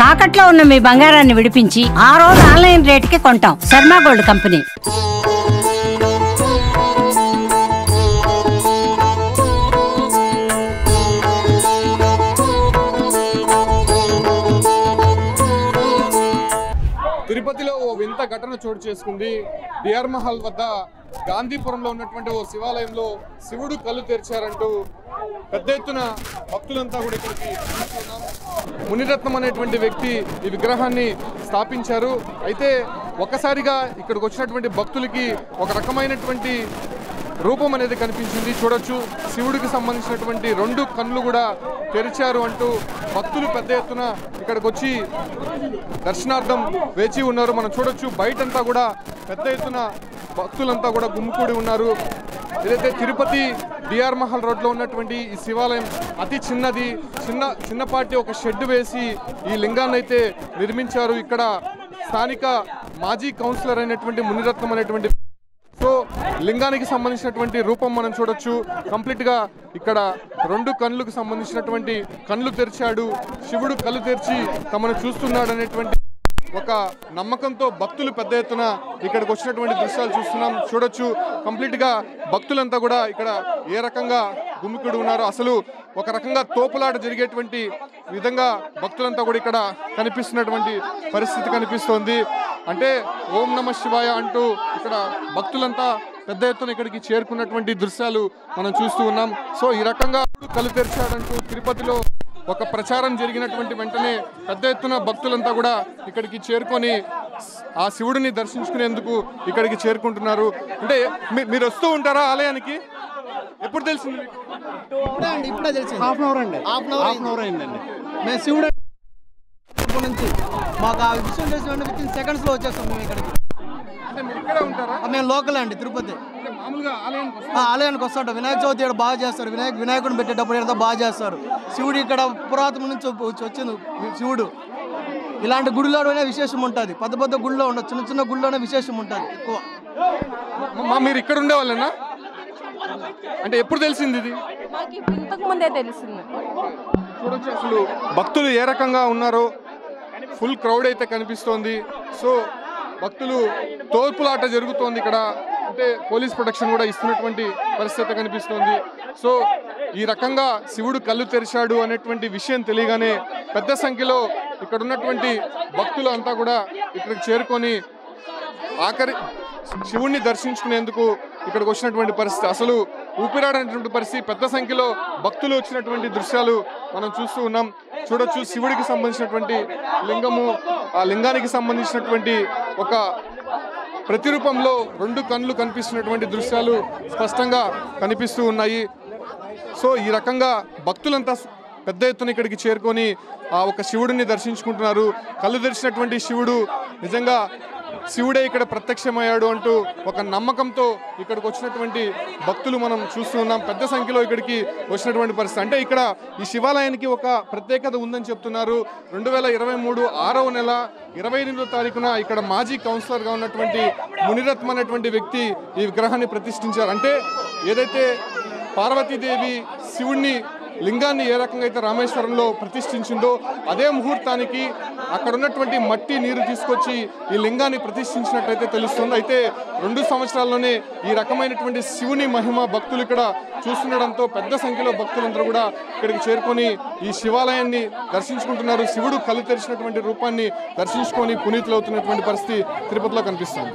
తాకట్లో ఉన్న మీ బంగారాన్ని విడిపించి ఆ రోజు ఆన్లైన్ రేటుకి కొంటాం. Sharma gold company. తిరుపతిలో ఓ వింత ఘటన చోటు చేసుకుంది. డిఆర్ మహల్ వద్ద గాంధీపురంలో ఉన్నటువంటి ఓ శివాలయంలో శివుడు కళ్ళు తెరిచారంటూ పెద్ద ఎత్తున భక్తులంతా కూడా ఇక్కడికి మునిరత్నం అనేటువంటి వ్యక్తి ఈ విగ్రహాన్ని స్థాపించారు. అయితే ఒక్కసారిగా ఇక్కడికి వచ్చినటువంటి భక్తులకి ఒక రకమైనటువంటి రూపం అనేది కనిపించింది. చూడొచ్చు, శివుడికి సంబంధించినటువంటి 2 కళ్ళు కూడా తెరిచారు అంటూ భక్తులు పెద్ద ఎత్తున ఇక్కడికి వచ్చి దర్శనార్థం వేచి ఉన్నారు. మనం చూడొచ్చు, బయటంతా కూడా పెద్ద ఎత్తున భక్తులంతా కూడా గుమ్ముకూడి ఉన్నారు. ఏదైతే తిరుపతి డిఆర్ మహల్ రోడ్లో ఉన్నటువంటి ఈ శివాలయం అతి చిన్నది, చిన్నపాటి ఒక షెడ్ వేసి ఈ లింగాన్ని అయితే నిర్మించారు. ఇక్కడ స్థానిక మాజీ కౌన్సిలర్ అయినటువంటి మునిరత్నం అనేటువంటి సో లింగానికి సంబంధించినటువంటి రూపం మనం చూడొచ్చు. కంప్లీట్గా ఇక్కడ 2 కళ్ళకు సంబంధించినటువంటి కళ్ళు తెరిచాడు, శివుడు కళ్ళు తెరిచి తమను చూస్తున్నాడు అనేటువంటి ఒక నమ్మకంతో భక్తులు పెద్ద ఎత్తున ఇక్కడికి వచ్చినటువంటి దృశ్యాలు చూస్తున్నాం. చూడొచ్చు, కంప్లీట్గా భక్తులంతా కూడా ఇక్కడ ఏ రకంగా గుమికూడి ఉన్నారు. అసలు ఒక రకంగా తోపులాట జరిగేటువంటి విధంగా భక్తులంతా కూడా ఇక్కడ కనిపిస్తున్నటువంటి పరిస్థితి కనిపిస్తోంది. అంటే ఓం నమ శివాయ అంటూ ఇక్కడ భక్తులంతా పెద్ద ఎత్తున ఇక్కడికి చేరుకున్నటువంటి దృశ్యాలు మనం చూస్తూ ఉన్నాం. సో ఈ రకంగా కళ్ళు తెరిచాడంటూ తిరుపతిలో ఒక ప్రచారం జరిగినటువంటి వెంటనే పెద్ద ఎత్తున భక్తులంతా కూడా ఇక్కడికి చేరుకొని ఆ శివుడిని దర్శించుకునేందుకు ఇక్కడికి చేరుకుంటున్నారు. అంటే మీరు వస్తూ ఉంటారా ఆలయానికి? ఎప్పుడు తెలిసింది? ఇప్పుడే తెలిసింది. హాఫ్ అన్ అవర్ అయిందండి. మేము శివుడు నుంచి మాకు ఆ విషయం తెలిసిన విత్ ఇన్ సెకండ్స్లో వచ్చేస్తాం మేము ఇక్కడికి. మేము లోకల్ అండి, తిరుపతి. ఆలయానికి వస్తుంటాం. వినాయక చవితి ఇక్కడ బాగా చేస్తారు. వినాయకుడిని పెట్టేటప్పుడు ఇక్కడ బాగా చేస్తారు. శివుడు ఇక్కడ పురాతన నుంచి వచ్చింది శివుడు. ఇలాంటి గుడిలోనే విశేషం ఉంటుంది. పెద్ద గుడిలో ఉండదు, చిన్న గుడిలోనే విశేషం ఉంటుంది ఎక్కువ. మీరు ఇక్కడ ఉండేవాళ్ళేనా? అంటే ఎప్పుడు తెలిసింది ఇది? ఇంతకు ముందే తెలిసింది. చూడొచ్చు అసలు భక్తులు ఏ రకంగా ఉన్నారో. ఫుల్ క్రౌడ్ అయితే కనిపిస్తోంది. సో భక్తులు తోపులాట జరుగుతోంది ఇక్కడ. అంటే పోలీస్ ప్రొటెక్షన్ కూడా ఇస్తున్నటువంటి పరిస్థితి కనిపిస్తోంది. సో ఈ రకంగా శివుడు కళ్ళు తెరిచాడు అనేటువంటి విషయం తెలియగానే పెద్ద సంఖ్యలో ఇక్కడ ఉన్నటువంటి భక్తులు అంతా కూడా ఇక్కడికి చేరుకొని ఆఖరి శివుణ్ణి దర్శించుకునేందుకు ఇక్కడికి వచ్చినటువంటి పరిస్థితి. అసలు ఊపిరాడనటువంటి పరిస్థితి. పెద్ద సంఖ్యలో భక్తులు వచ్చినటువంటి దృశ్యాలు మనం చూస్తూ ఉన్నాం. చూడొచ్చు, శివుడికి సంబంధించినటువంటి లింగము, ఆ లింగానికి సంబంధించినటువంటి ఒక ప్రతిరూపంలో 2 కళ్ళు కనిపిస్తున్నటువంటి దృశ్యాలు స్పష్టంగా కనిపిస్తూ ఉన్నాయి. సో ఈ రకంగా భక్తులంతా పెద్ద ఎత్తున ఇక్కడికి చేరుకొని ఆ ఒక శివుడిని దర్శించుకుంటున్నారు. కళ్ళు తెరిచినటువంటి శివుడు నిజంగా శివుడే ఇక్కడ ప్రత్యక్షమయ్యాడు అంటూ ఒక నమ్మకంతో ఇక్కడికి వచ్చినటువంటి భక్తులు మనం చూస్తూ ఉన్నాం. పెద్ద సంఖ్యలో ఇక్కడికి వచ్చినటువంటి పరిస్థితి. అంటే ఇక్కడ ఈ శివాలయానికి ఒక ప్రత్యేకత ఉందని చెప్తున్నారు. 2023 6వ నెల 28వ తారీఖున ఇక్కడ మాజీ కౌన్సిలర్గా ఉన్నటువంటి మునిరత్నం అనేటువంటి వ్యక్తి ఈ విగ్రహాన్ని ప్రతిష్ఠించారు. అంటే ఏదైతే పార్వతీదేవి శివుణ్ణి లింగాన్ని ఏ రకంగా అయితే రామేశ్వరంలో ప్రతిష్ఠించిందో అదే ముహూర్తానికి అక్కడ ఉన్నటువంటి మట్టి నీరు తీసుకొచ్చి ఈ లింగాన్ని ప్రతిష్ఠించినట్టయితే తెలుస్తుంది. అయితే 2 సంవత్సరాల్లోనే ఈ రకమైనటువంటి శివుని మహిమ భక్తులు ఇక్కడ చూస్తుండడంతో పెద్ద సంఖ్యలో భక్తులందరూ కూడా ఇక్కడికి చేరుకొని ఈ శివాలయాన్ని దర్శించుకుంటున్నారు. శివుడు కళ్ళు తెరిచినటువంటి రూపాన్ని దర్శించుకొని పునీతులవుతున్నటువంటి పరిస్థితి తిరుపతిలో కనిపిస్తుంది.